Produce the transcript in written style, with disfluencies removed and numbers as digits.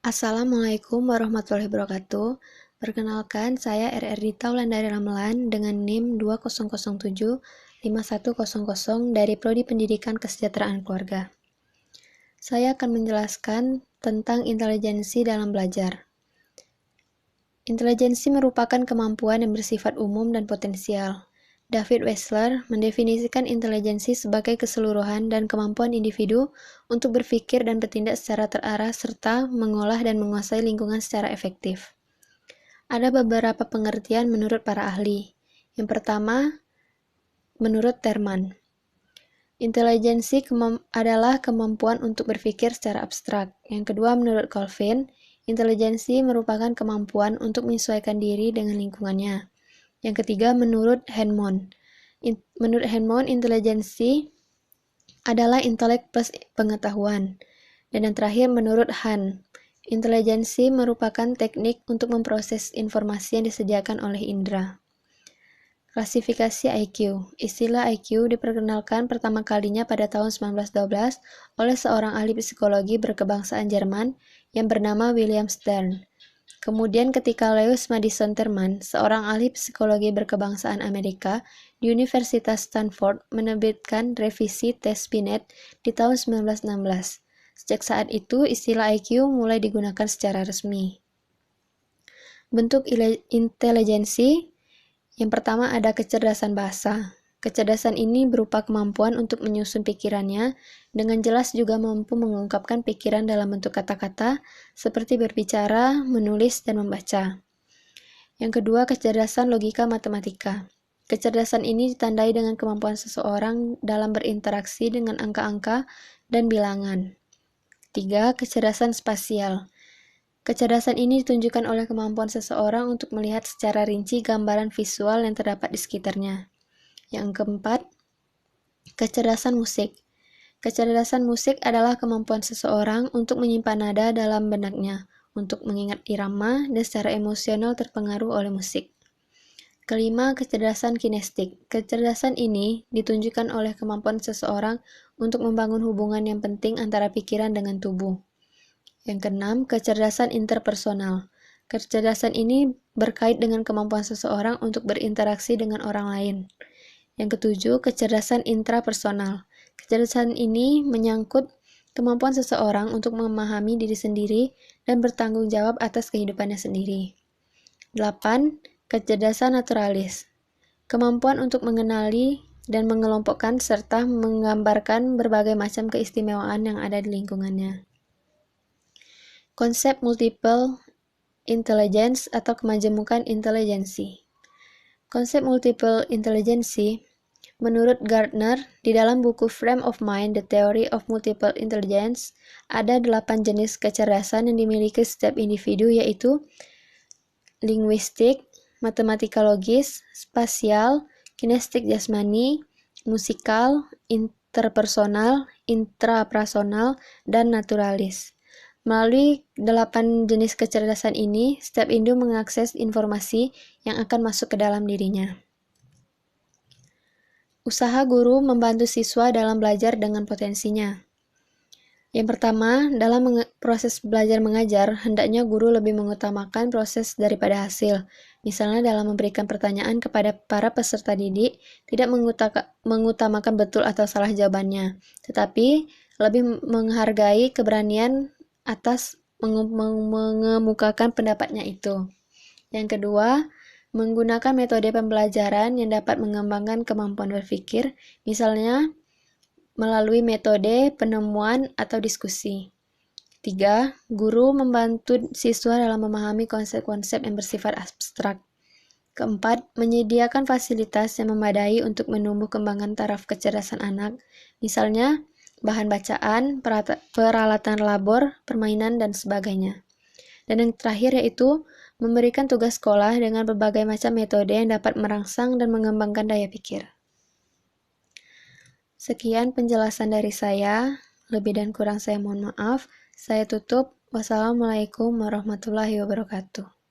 Assalamualaikum warahmatullahi wabarakatuh. Perkenalkan, saya RR Dita Wulandari Ramelan dengan NIM 20075100 dari Prodi Pendidikan Kesejahteraan Keluarga. Saya akan menjelaskan tentang intelijensi dalam belajar. Intelijensi merupakan kemampuan yang bersifat umum dan potensial. David Wechsler mendefinisikan intelijensi sebagai keseluruhan dan kemampuan individu untuk berpikir dan bertindak secara terarah serta mengolah dan menguasai lingkungan secara efektif. Ada beberapa pengertian menurut para ahli. Yang pertama, menurut Terman, intelijensi adalah kemampuan untuk berpikir secara abstrak. Yang kedua, menurut Colvin, intelijensi merupakan kemampuan untuk menyesuaikan diri dengan lingkungannya. Yang ketiga, menurut Hammond. Menurut Hammond, intelijensi adalah intelek plus pengetahuan. Dan yang terakhir, menurut Han, intelijensi merupakan teknik untuk memproses informasi yang disediakan oleh indera. Klasifikasi IQ. Istilah IQ diperkenalkan pertama kalinya pada tahun 1912 oleh seorang ahli psikologi berkebangsaan Jerman yang bernama William Stern. Kemudian ketika Lewis Madison Terman, seorang ahli psikologi berkebangsaan Amerika di Universitas Stanford, menerbitkan revisi tes Binet di tahun 1916. Sejak saat itu, istilah IQ mulai digunakan secara resmi. Bentuk intelijensi, yang pertama ada kecerdasan bahasa. Kecerdasan ini berupa kemampuan untuk menyusun pikirannya dengan jelas, juga mampu mengungkapkan pikiran dalam bentuk kata-kata seperti berbicara, menulis, dan membaca. Yang kedua, kecerdasan logika matematika. Kecerdasan ini ditandai dengan kemampuan seseorang dalam berinteraksi dengan angka-angka dan bilangan. 3. Kecerdasan spasial. Kecerdasan ini ditunjukkan oleh kemampuan seseorang untuk melihat secara rinci gambaran visual yang terdapat di sekitarnya. Yang keempat, kecerdasan musik. Kecerdasan musik adalah kemampuan seseorang untuk menyimpan nada dalam benaknya, untuk mengingat irama, dan secara emosional terpengaruh oleh musik. Kelima, kecerdasan kinestik. Kecerdasan ini ditunjukkan oleh kemampuan seseorang untuk membangun hubungan yang penting antara pikiran dengan tubuh. Yang keenam, kecerdasan interpersonal. Kecerdasan ini berkait dengan kemampuan seseorang untuk berinteraksi dengan orang lain. Yang ketujuh, kecerdasan intrapersonal. Kecerdasan ini menyangkut kemampuan seseorang untuk memahami diri sendiri dan bertanggung jawab atas kehidupannya sendiri. 8. Kecerdasan naturalis. Kemampuan untuk mengenali dan mengelompokkan serta menggambarkan berbagai macam keistimewaan yang ada di lingkungannya. Konsep multiple intelligence atau kemajemukan intelijensi. Konsep multiple intelligency, menurut Gardner, di dalam buku Frame of Mind, The Theory of Multiple Intelligence, ada 8 jenis kecerdasan yang dimiliki setiap individu, yaitu linguistik, matematika logis, spasial, kinestik jasmani, musikal, interpersonal, intrapersonal, dan naturalis. Melalui 8 jenis kecerdasan ini, setiap individu mengakses informasi yang akan masuk ke dalam dirinya. Usaha guru membantu siswa dalam belajar dengan potensinya. Yang pertama, dalam proses belajar mengajar, hendaknya guru lebih mengutamakan proses daripada hasil. Misalnya dalam memberikan pertanyaan kepada para peserta didik, tidak mengutamakan betul atau salah jawabannya, tetapi lebih menghargai keberanian atas mengemukakan pendapatnya itu. Yang kedua, menggunakan metode pembelajaran yang dapat mengembangkan kemampuan berpikir, misalnya melalui metode penemuan atau diskusi. 3. Guru membantu siswa dalam memahami konsep-konsep yang bersifat abstrak. Keempat, menyediakan fasilitas yang memadai untuk menumbuh kembangkan taraf kecerdasan anak, misalnya bahan bacaan, peralatan labor, permainan, dan sebagainya. Dan yang terakhir yaitu memberikan tugas sekolah dengan berbagai macam metode yang dapat merangsang dan mengembangkan daya pikir. Sekian penjelasan dari saya, lebih dan kurang saya mohon maaf. Saya tutup. Wassalamualaikum warahmatullahi wabarakatuh.